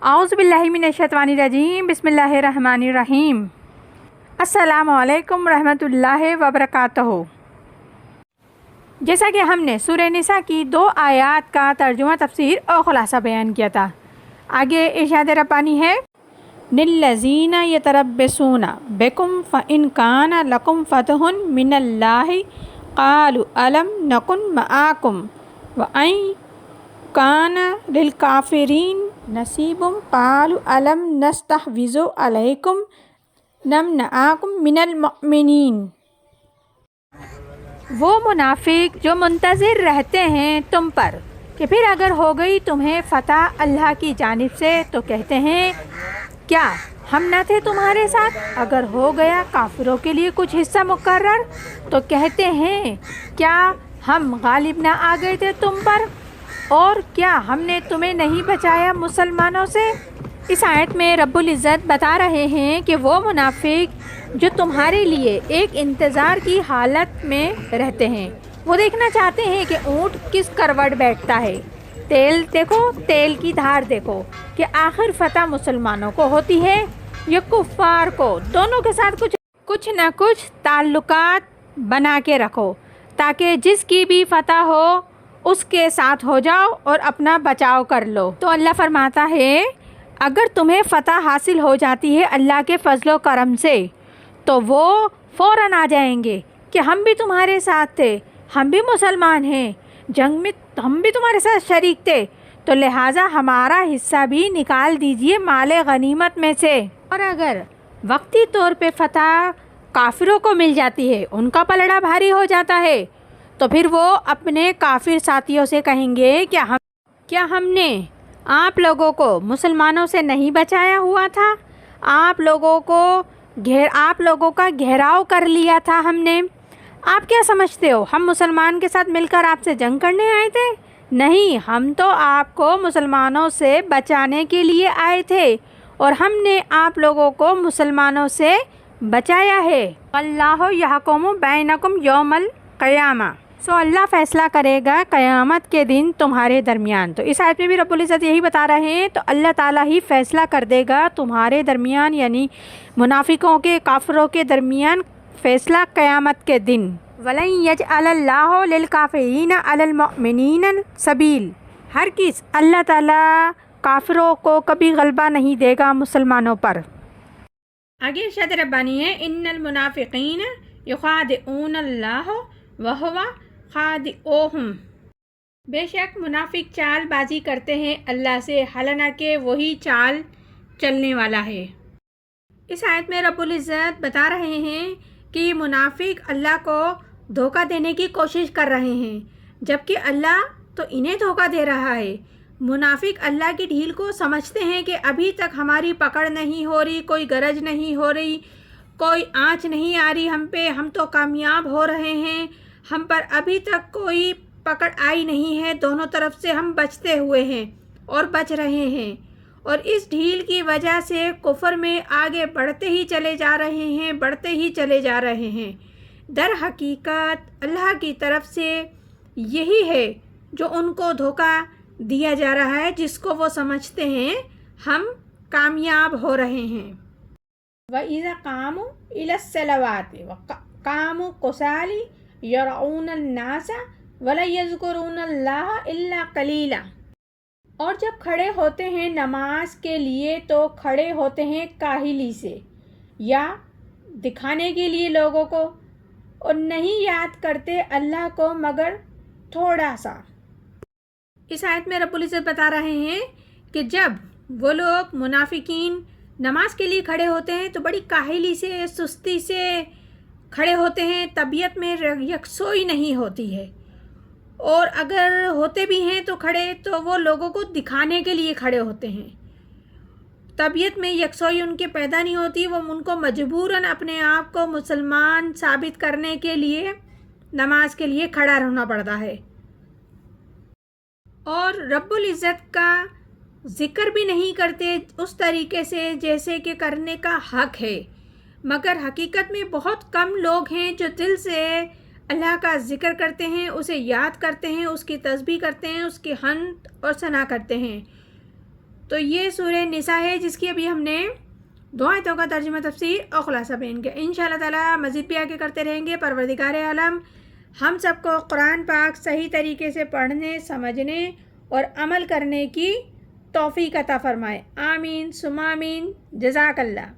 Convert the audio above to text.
اعوذ باللہ من الشیطان الرجیم بسم اللہ الرحمن الرحیم السلام علیکم رحمۃ اللہ وبرکاتہ۔ جیسا کہ ہم نے سورہ نساء کی 2 آیات کا ترجمہ تفسیر اور خلاصہ بیان کیا تھا، آگے ارشاد ربانی ہے للذین یتربصون بکم فإن کان لکم فتح من اللہ قالوا الم نکن معکم وإن کان للکافرین نصیب قالوا الم نستحوذ علیکم نمنعکم من المؤمنین۔ وہ منافق جو منتظر رہتے ہیں تم پر کہ پھر اگر ہو گئی تمہیں فتح اللہ کی جانب سے تو کہتے ہیں کیا ہم نہ تھے تمہارے ساتھ؟ اگر ہو گیا کافروں کے لیے کچھ حصہ مقرر تو کہتے ہیں کیا ہم غالب نہ آ گئے تھے تم پر؟ اور کیا ہم نے تمہیں نہیں بچایا مسلمانوں سے؟ اس آیت میں رب العزت بتا رہے ہیں کہ وہ منافق جو تمہارے لیے ایک انتظار کی حالت میں رہتے ہیں، وہ دیکھنا چاہتے ہیں کہ اونٹ کس کروٹ بیٹھتا ہے، تیل دیکھو، تیل کی دھار دیکھو کہ آخر فتح مسلمانوں کو ہوتی ہے یا کفار کو۔ دونوں کے ساتھ کچھ نہ کچھ تعلقات بنا کے رکھو تاکہ جس کی بھی فتح ہو اس کے ساتھ ہو جاؤ اور اپنا بچاؤ کر لو۔ تو اللہ فرماتا ہے اگر تمہیں فتح حاصل ہو جاتی ہے اللہ کے فضل و کرم سے تو وہ فوراً آ جائیں گے کہ ہم بھی تمہارے ساتھ تھے، ہم بھی مسلمان ہیں، جنگ میں ہم بھی تمہارے ساتھ شریک تھے، تو لہٰذا ہمارا حصہ بھی نکال دیجئے مال غنیمت میں سے۔ اور اگر وقتی طور پہ فتح کافروں کو مل جاتی ہے، ان کا پلڑا بھاری ہو جاتا ہے، تو پھر وہ اپنے کافر ساتھیوں سے کہیں گے کیا ہم نے آپ لوگوں کو مسلمانوں سے نہیں بچایا ہوا تھا؟ آپ لوگوں کا گھیراؤ کر لیا تھا ہم نے۔ آپ کیا سمجھتے ہو ہم مسلمان کے ساتھ مل کر آپ سے جنگ کرنے آئے تھے؟ نہیں، ہم تو آپ کو مسلمانوں سے بچانے کے لیے آئے تھے اور ہم نے آپ لوگوں کو مسلمانوں سے بچایا ہے۔ اللہ یحکم بینکم یوم القیامہ، سو اللہ فیصلہ کرے گا قیامت کے دن تمہارے درمیان۔ تو اس آیت میں بھی رب العزت یہی بتا رہے ہیں، تو اللہ تعالیٰ ہی فیصلہ کر دے گا تمہارے درمیان، یعنی منافقوں کے، کافروں کے درمیان فیصلہ قیامت کے دن۔ وَلَن يَجْعَلَ اللَّهُ لِلْكَافِرِينَ عَلَى الْمُؤْمِنِينَ سَبِيلًا، ہرگز اللہ تعالیٰ کافروں کو کبھی غلبہ نہیں دے گا مسلمانوں پر۔ آگے ارشاد ربانی ہے ان المنافقین یخادعون اللہ وہو خادعوہم، بے شک منافق چال بازی کرتے ہیں اللہ سے، حالانکہ وہی چال چلنے والا ہے۔ اس آیت میں رب العزت بتا رہے ہیں کہ منافق اللہ کو دھوکہ دینے کی کوشش کر رہے ہیں، جبکہ اللہ تو انہیں دھوکہ دے رہا ہے۔ منافق اللہ کی ڈھیل کو سمجھتے ہیں کہ ابھی تک ہماری پکڑ نہیں ہو رہی، کوئی گرج نہیں ہو رہی، کوئی آنچ نہیں آ رہی ہم پہ، ہم تو کامیاب ہو رہے ہیں، ہم پر ابھی تک کوئی پکڑ آئی نہیں ہے، دونوں طرف سے ہم بچتے ہوئے ہیں اور بچ رہے ہیں، اور اس ڈھیل کی وجہ سے کفر میں آگے بڑھتے ہی چلے جا رہے ہیں۔ در حقیقت اللہ کی طرف سے یہی ہے جو ان کو دھوکہ دیا جا رہا ہے، جس کو وہ سمجھتے ہیں ہم کامیاب ہو رہے ہیں۔ وَإِذَا قَامُوا إِلَى الصَّلَوَاتِ قَامُوا كُسَالَىٰ يُرَاءُونَ النَّاسَ وَلَا يَذْكُرُونَ اللَّهَ إِلَّا قَلِيلًا، اور جب کھڑے ہوتے ہیں نماز کے لیے تو کھڑے ہوتے ہیں کاہلی سے یا دکھانے کے لیے لوگوں کو، اور نہیں یاد کرتے اللہ کو مگر تھوڑا سا۔ اس آیت میں رب العزت بتا رہے ہیں کہ جب وہ لوگ منافقین نماز کے لیے کھڑے ہوتے ہیں تو بڑی کاہلی سے، سستی سے کھڑے ہوتے ہیں، طبیعت میں یکسوئی نہیں ہوتی ہے، اور اگر ہوتے بھی ہیں تو کھڑے تو وہ لوگوں کو دکھانے کے لیے کھڑے ہوتے ہیں، طبیعت میں یکسوئی ان کے پیدا نہیں ہوتی، وہ ان کو مجبوراً اپنے آپ کو مسلمان ثابت کرنے کے لیے نماز کے لیے کھڑا رہنا پڑتا ہے، اور رب العزت کا ذکر بھی نہیں کرتے اس طریقے سے جیسے کہ کرنے کا حق ہے، مگر حقیقت میں بہت کم لوگ ہیں جو دل سے اللہ کا ذکر کرتے ہیں، اسے یاد کرتے ہیں، اس کی تسبیح کرتے ہیں، اس کی حمد اور ثنا کرتے ہیں، تو یہ سورہ نساء ہے جس کی ابھی ہم نے 2 آیتوں کا ترجمہ تفسیر اور خلاصہ بیان کیا. انشاءاللہ تعالیٰ مزید بھی آگے کرتے رہیں گے. پروردگار عالم ہم سب کو قرآن پاک صحیح طریقے سے پڑھنے، سمجھنے اور عمل کرنے کی توفیق عطا فرمائے. آمین ثم آمین. جزاک اللہ.